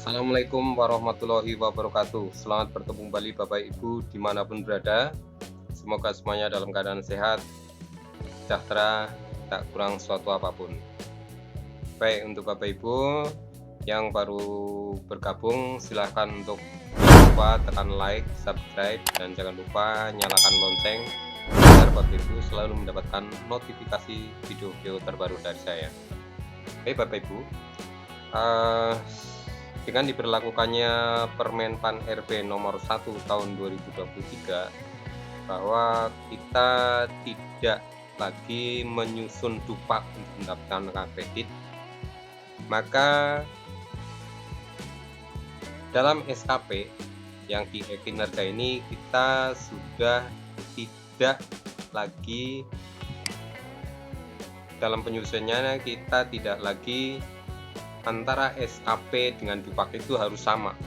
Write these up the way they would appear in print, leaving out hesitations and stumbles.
Assalamualaikum warahmatullahi wabarakatuh. Selamat bertemu kembali Bapak Ibu dimanapun berada. Semoga semuanya dalam keadaan sehat, sejahtera, tak kurang suatu apapun. Baik, untuk Bapak Ibu yang baru bergabung, silahkan untuk jangan lupa tekan like, subscribe, dan jangan lupa nyalakan lonceng agar Bapak Ibu selalu mendapatkan notifikasi video-video terbaru dari saya. Baik Bapak Ibu, eh, dengan diberlakukannya Permen Pan RB nomor 1 tahun 2023 bahwa kita tidak lagi menyusun dupak untuk mendapatkan kredit, maka dalam SKP yang di e-kinerja ini kita sudah tidak lagi dalam penyusunannya, kita tidak lagi antara SKP dengan dupak itu harus sama.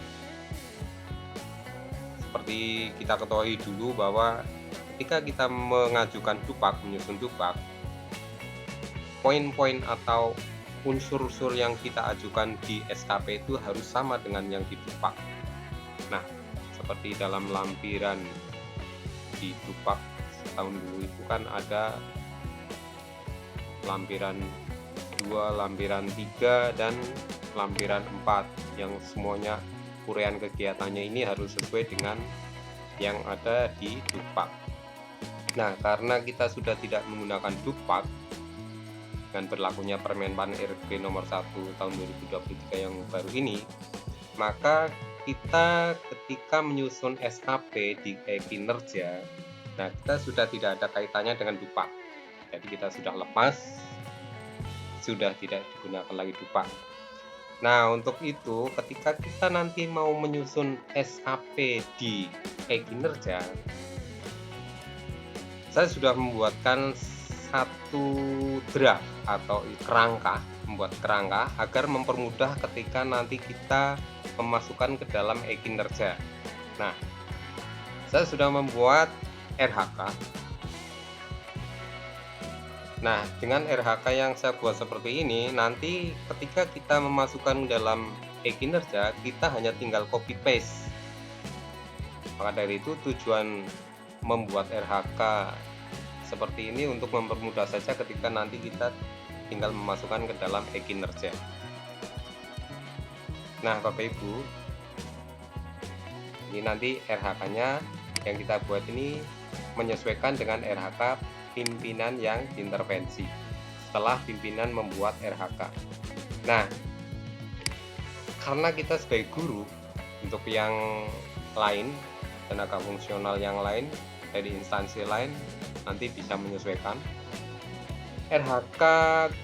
Seperti kita ketahui dulu bahwa ketika kita mengajukan dupak, menyusun dupak, poin-poin atau unsur-unsur yang kita ajukan di SKP itu harus sama dengan yang di dupak. Nah, seperti dalam lampiran di dupak setahun dulu itu kan ada lampiran 2, lampiran 3, dan lampiran 4 yang semuanya uraian kegiatannya ini harus sesuai dengan yang ada di dupak. Nah, karena kita sudah tidak menggunakan dupak dengan berlakunya Permen Pan RB nomor 1 tahun 2023 yang baru ini, maka kita ketika menyusun SKP di e-kinerja, nah kita sudah tidak ada kaitannya dengan dupak. Jadi kita sudah lepas, sudah tidak digunakan lagi dupak. Nah, untuk itu ketika kita nanti mau menyusun SKP di e-kinerja, saya sudah membuatkan satu draft atau membuat kerangka agar mempermudah ketika nanti kita memasukkan ke dalam e-kinerja. Nah, saya sudah membuat RHK. Nah, dengan RHK yang saya buat seperti ini, nanti ketika kita memasukkan dalam e-kinerja, kita hanya tinggal copy paste. Maka dari itu tujuan membuat RHK seperti ini untuk mempermudah saja ketika nanti kita tinggal memasukkan ke dalam e-kinerja. Nah, Bapak Ibu, ini nanti RHK-nya yang kita buat ini menyesuaikan dengan RHK pimpinan yang diintervensi setelah pimpinan membuat RHK. Nah, karena kita sebagai guru, untuk yang lain, tenaga fungsional yang lain dari instansi lain nanti bisa menyesuaikan. RHK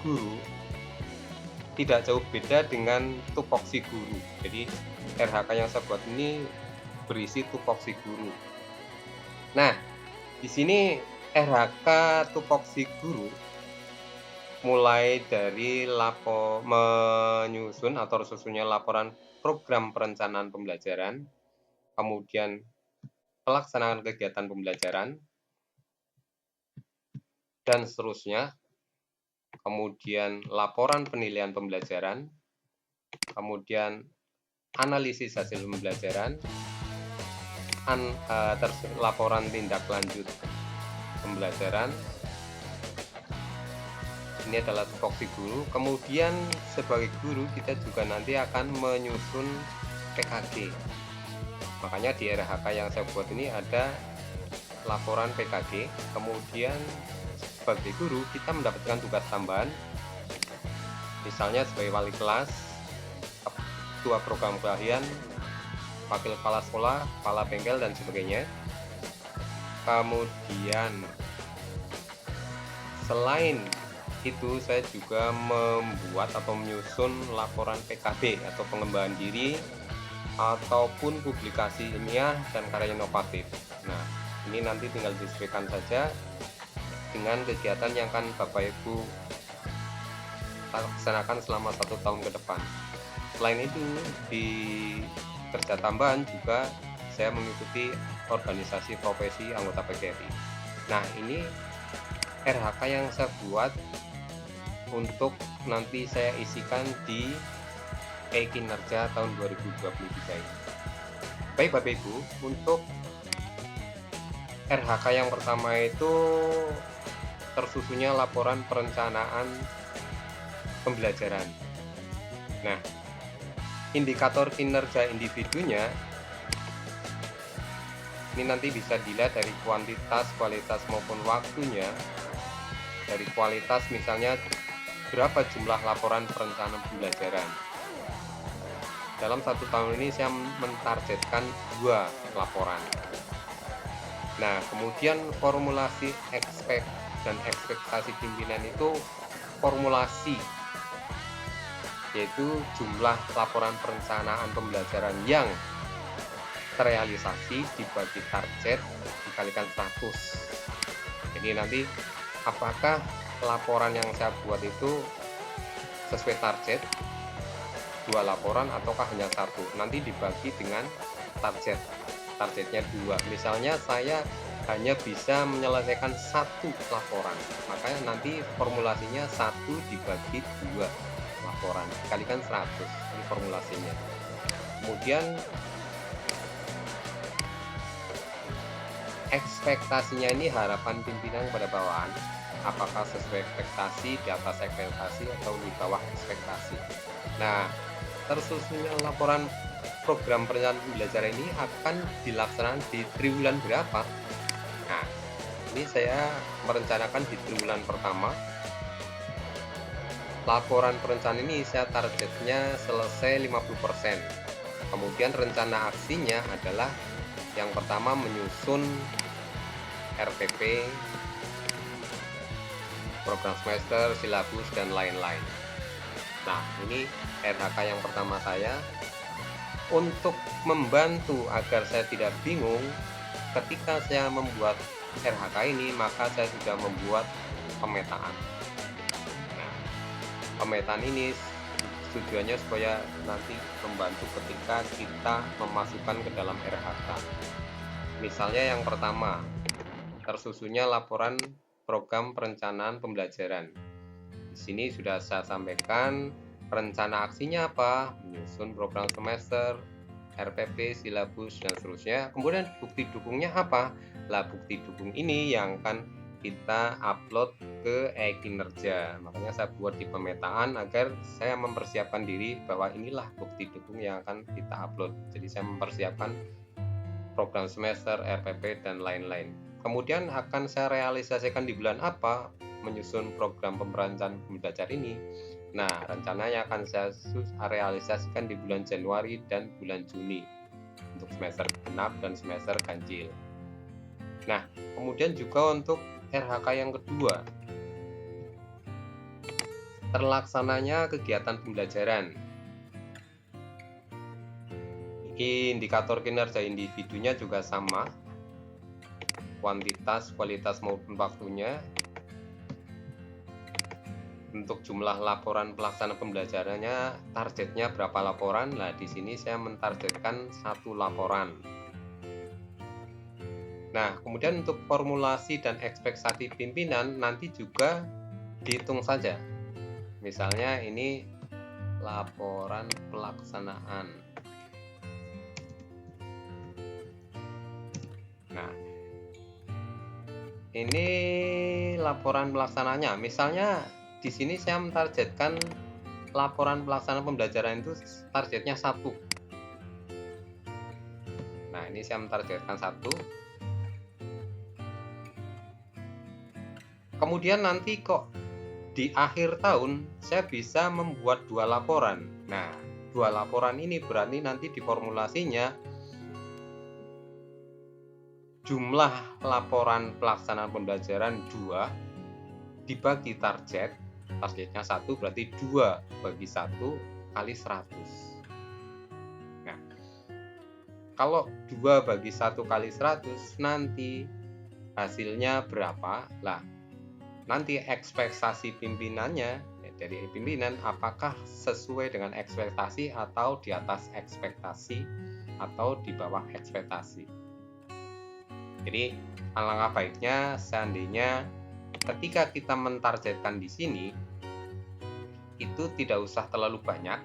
guru tidak jauh beda dengan tupoksi guru. Jadi RHK yang saya buat ini berisi tupoksi guru. Nah, di sini RHK tupoksi guru mulai dari menyusun atau susunnya laporan program perencanaan pembelajaran, kemudian pelaksanaan kegiatan pembelajaran, dan seterusnya, kemudian laporan penilaian pembelajaran, kemudian analisis hasil pembelajaran, laporan tindak lanjut pembelajaran. Ini adalah tupoksi guru. Kemudian sebagai guru kita juga nanti akan menyusun PKG. Makanya di RHK yang saya buat ini ada laporan PKG. Kemudian sebagai guru kita mendapatkan tugas tambahan, misalnya sebagai wali kelas, ketua program keahlian, wakil kepala sekolah, kepala bengkel, dan sebagainya. Kemudian selain itu saya juga membuat atau menyusun laporan PKB atau pengembangan diri ataupun publikasi ilmiah dan karya inovatif. Nah, ini nanti tinggal disesuaikan saja dengan kegiatan yang akan Bapak Ibu laksanakan selama 1 tahun ke depan. Selain itu, di kerja tambahan juga saya mengikuti organisasi profesi anggota PGRI. Nah, ini RHK yang saya buat untuk nanti saya isikan di kinerja tahun 2023 ini. Baik Bapak Ibu, untuk RHK yang pertama itu tersusunnya laporan perencanaan pembelajaran. Nah, indikator kinerja individunya ini nanti bisa dilihat dari kuantitas, kualitas maupun waktunya. Dari kualitas misalnya berapa jumlah laporan perencanaan pembelajaran. Dalam 1 tahun ini saya mentargetkan 2 laporan. Nah, kemudian formulasi dan ekspektasi pimpinan itu formulasi, yaitu jumlah laporan perencanaan pembelajaran yang terrealisasi dibagi target dikalikan 100. Jadi nanti apakah laporan yang saya buat itu sesuai target 2 laporan ataukah hanya 1, nanti dibagi dengan targetnya 2. Misalnya saya hanya bisa menyelesaikan 1 laporan, makanya nanti formulasinya 1 dibagi 2 laporan dikalikan 100, ini formulasinya. Kemudian ekspektasinya ini harapan pimpinan kepada bawahan, apakah sesuai ekspektasi, di atas ekspektasi, atau di bawah ekspektasi. Nah, tersusunnya laporan program perencanaan pembelajaran ini akan dilaksanakan di triwulan berapa? Nah, ini saya merencanakan di triwulan pertama. Laporan perencanaan ini saya targetnya selesai 50%. Kemudian rencana aksinya adalah yang pertama menyusun RPP, program semester, silabus, dan lain-lain. Nah, ini RHK yang pertama saya. Untuk membantu agar saya tidak bingung ketika saya membuat RHK ini, maka saya sudah membuat pemetaan. Nah, pemetaan ini tujuannya supaya nanti membantu ketika kita memasukkan ke dalam RHK. Misalnya yang pertama, tersusunnya laporan program perencanaan pembelajaran. Di sini sudah saya sampaikan rencana aksinya apa, menyusun program semester, RPP, silabus, dan seterusnya. Kemudian bukti dukungnya apa? Lah, bukti dukung ini yang akan kita upload ke kinerja. Makanya saya buat di pemetaan agar saya mempersiapkan diri bahwa inilah bukti dukung yang akan kita upload. Jadi saya mempersiapkan program semester, RPP, dan lain-lain. Kemudian akan saya realisasikan di bulan apa menyusun program perencanaan pembelajaran ini. Nah, rencananya akan saya realisasikan di bulan Januari dan bulan Juni untuk semester genap dan semester ganjil. Nah, kemudian juga untuk RHK yang kedua, terlaksananya kegiatan pembelajaran. Indikator kinerja individunya juga sama, kuantitas, kualitas maupun waktunya. Untuk jumlah laporan pelaksana pembelajarannya, targetnya berapa laporan? Nah, di sini saya mentargetkan 1 laporan. Nah, kemudian untuk formulasi dan ekspektasi pimpinan nanti juga dihitung saja. Misalnya ini laporan pelaksanaan. Nah, ini laporan pelaksananya. Misalnya di sini saya mentargetkan laporan pelaksanaan pembelajaran itu targetnya 1. Nah, ini saya mentargetkan 1. Kemudian nanti kok di akhir tahun saya bisa membuat 2 laporan. Nah, 2 laporan ini berarti nanti di formulasinya jumlah laporan pelaksanaan pembelajaran 2 dibagi targetnya 1 berarti 2 bagi 1 kali 100. Nah, kalau 2 bagi 1 kali 100 nanti hasilnya berapa? Lah, nanti ekspektasi pimpinannya dari pimpinan apakah sesuai dengan ekspektasi atau di atas ekspektasi atau di bawah ekspektasi. Jadi alangkah baiknya seandainya ketika kita mentargetkan di sini itu tidak usah terlalu banyak,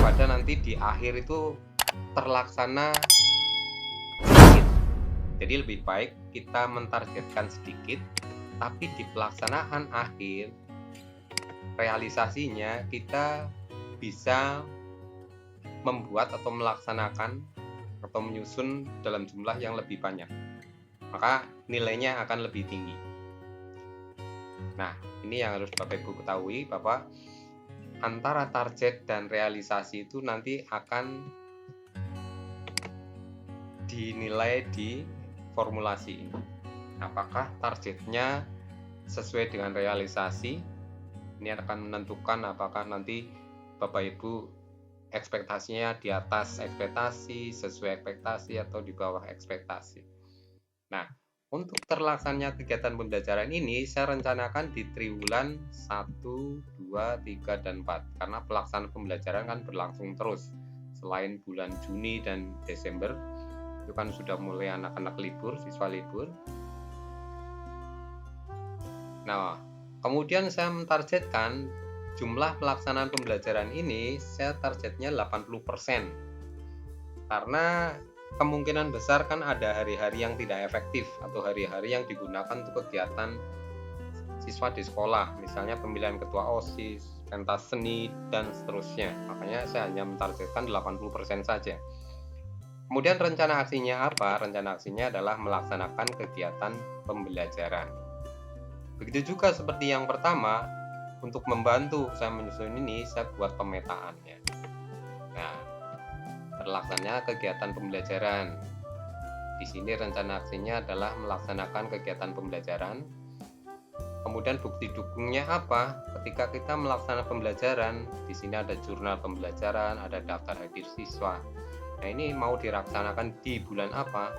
daripada nanti di akhir itu terlaksana sedikit. Jadi lebih baik kita mentargetkan sedikit, tapi di pelaksanaan akhir realisasinya kita bisa membuat atau melaksanakan atau menyusun dalam jumlah yang lebih banyak, maka nilainya akan lebih tinggi. Nah, ini yang harus Bapak Ibu ketahui, bahwa antara target dan realisasi itu nanti akan dinilai di formulasi ini. Apakah targetnya sesuai dengan realisasi? Ini akan menentukan apakah nanti Bapak Ibu ekspektasinya di atas ekspektasi, sesuai ekspektasi, atau di bawah ekspektasi. Nah, untuk terlaksananya kegiatan pembelajaran ini saya rencanakan di triwulan 1, 2, 3, dan 4 karena pelaksanaan pembelajaran kan berlangsung terus. Selain bulan Juni dan Desember itu kan sudah mulai anak-anak libur, siswa libur. Nah, kemudian saya mentargetkan jumlah pelaksanaan pembelajaran ini saya targetnya 80%. Karena kemungkinan besar kan ada hari-hari yang tidak efektif atau hari-hari yang digunakan untuk kegiatan siswa di sekolah, misalnya pemilihan ketua OSIS, pentas seni, dan seterusnya. Makanya saya hanya mentargetkan 80% saja. Kemudian rencana aksinya apa? Rencana aksinya adalah melaksanakan kegiatan pembelajaran. Begitu juga seperti yang pertama, untuk membantu saya menyusun ini, saya buat pemetaannya. Nah, terlaksananya kegiatan pembelajaran. Di sini rencana aksinya adalah melaksanakan kegiatan pembelajaran. Kemudian bukti dukungnya apa? Ketika kita melaksanakan pembelajaran, di sini ada jurnal pembelajaran, ada daftar hadir siswa. Nah, ini mau dilaksanakan di bulan apa?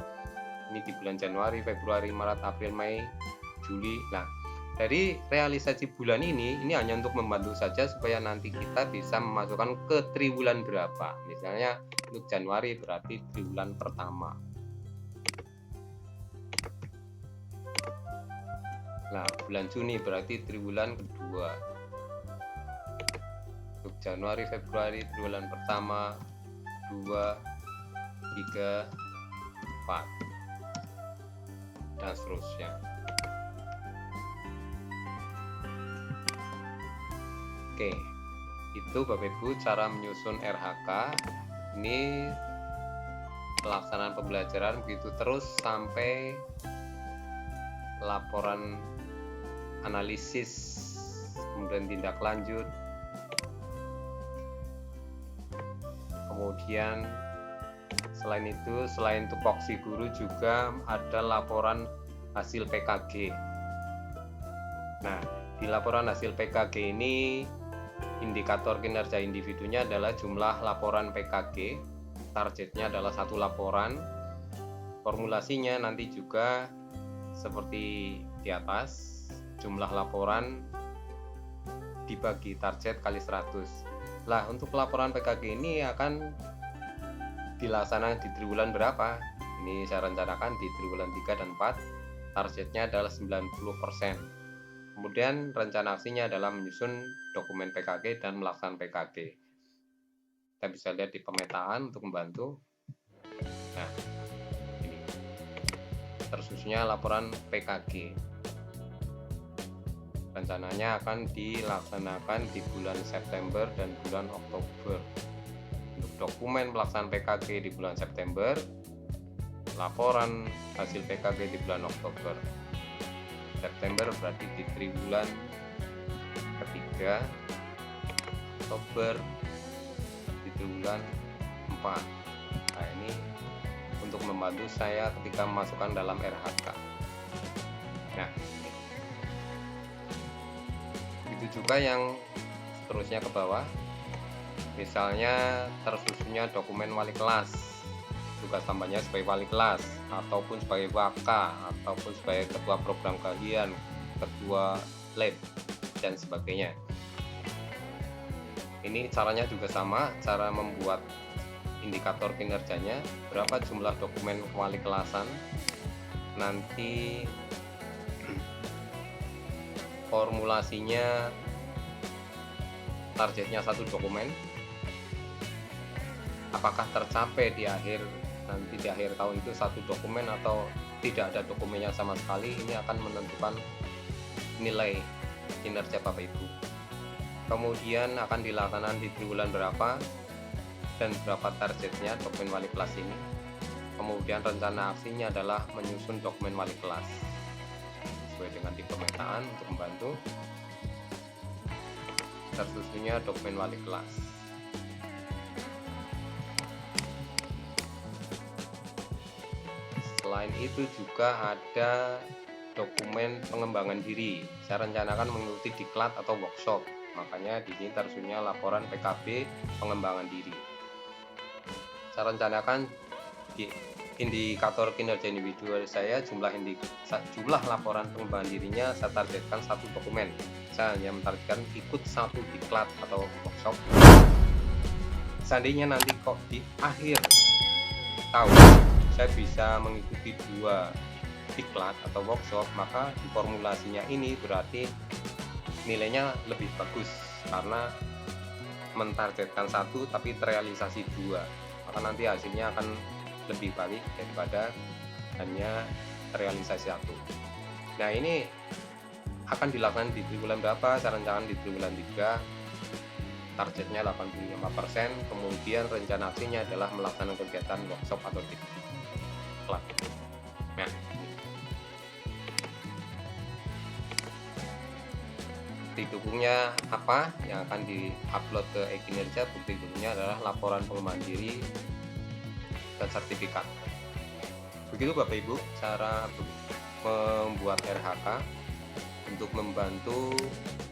Ini di bulan Januari, Februari, Maret, April, Mei, Juli. Nah, dari realisasi bulan ini hanya untuk membantu saja supaya nanti kita bisa memasukkan ke triwulan berapa. Misalnya untuk Januari berarti triwulan pertama. Nah, bulan Juni berarti triwulan kedua. Untuk Januari, Februari triwulan pertama, 2, 3, 4, dan seterusnya. Oke, itu Bapak Ibu cara menyusun RHK. Ini pelaksanaan pembelajaran begitu terus sampai laporan analisis, kemudian tindak lanjut, kemudian selain tupoksi guru juga ada laporan hasil PKG. Nah, di laporan hasil PKG ini indikator kinerja individunya adalah jumlah laporan PKG, targetnya adalah 1 laporan. Formulasinya nanti juga seperti di atas, jumlah laporan dibagi target kali 100. Lah, untuk laporan PKG ini akan dilaksanakan di triwulan berapa? Ini saya rencanakan di triwulan 3 dan 4, targetnya adalah 90%. Kemudian rencana aksinya adalah menyusun dokumen PKG dan melaksanakan PKG. Kita bisa lihat di pemetaan untuk membantu. Nah, ini tersusunnya laporan PKG. Rencananya akan dilaksanakan di bulan September dan bulan Oktober. Untuk dokumen pelaksanaan PKG di bulan September, laporan hasil PKG di bulan Oktober. September berarti di triwulan ketiga, Oktober di triwulan 4. Nah, ini untuk membantu saya ketika memasukkan dalam RHK. Nah, itu juga yang seterusnya ke bawah. Misalnya tersusunnya dokumen wali kelas, tugas tambahnya sebagai wali kelas, ataupun sebagai waka, ataupun sebagai ketua program keahlian, ketua lab, dan sebagainya. Ini caranya juga sama, cara membuat indikator kinerjanya, berapa jumlah dokumen wali kelasan, nanti formulasinya targetnya 1 dokumen, apakah tercapai nanti di akhir tahun itu satu dokumen atau tidak ada dokumennya sama sekali. Ini akan menentukan nilai kinerja Bapak Ibu. Kemudian akan dilaksanakan di triwulan berapa dan berapa targetnya dokumen wali kelas ini. Kemudian rencana aksinya adalah menyusun dokumen wali kelas sesuai dengan tipe pemetaan untuk membantu tersusunnya dokumen wali kelas. Selain itu juga ada dokumen pengembangan diri. Saya rencanakan mengikuti diklat atau workshop. Makanya di sini tersusunnya laporan PKB pengembangan diri. Saya rencanakan di indikator kinerja individu saya, jumlah laporan pengembangan dirinya saya targetkan satu dokumen. Saya hanya mentargetkan ikut satu diklat atau workshop. Seandainya nanti kok di akhir tahun saya bisa mengikuti 2 diklat atau workshop, maka di formulasinya ini berarti nilainya lebih bagus karena mentargetkan satu tapi terrealisasi 2, maka nanti hasilnya akan lebih baik daripada hanya terrealisasi 1. Nah, ini akan dilakukan di triwulan berapa? Saya rencanakan di triwulan 3, targetnya 85%. Kemudian rencana aksinya adalah melaksanakan kegiatan workshop atau diklat. Nah, bukti dukungnya apa yang akan di-upload ke e-kinerja? Bukti dukungnya adalah laporan pengembangan diri dan sertifikat. Begitu Bapak Ibu cara membuat RHK untuk membantu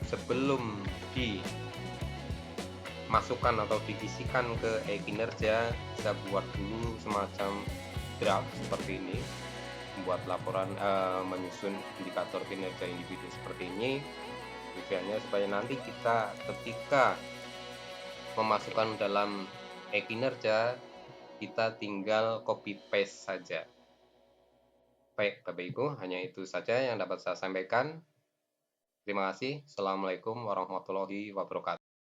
sebelum dimasukkan atau diisikan ke e-kinerja. Saya buat dulu semacam draft seperti ini, membuat laporan, menyusun indikator kinerja individu seperti ini, tujuannya supaya nanti kita ketika memasukkan dalam e-kinerja kita tinggal copy paste saja. Baik Bapak Ibu, hanya itu saja yang dapat saya sampaikan. Terima kasih. Assalamualaikum warahmatullahi wabarakatuh.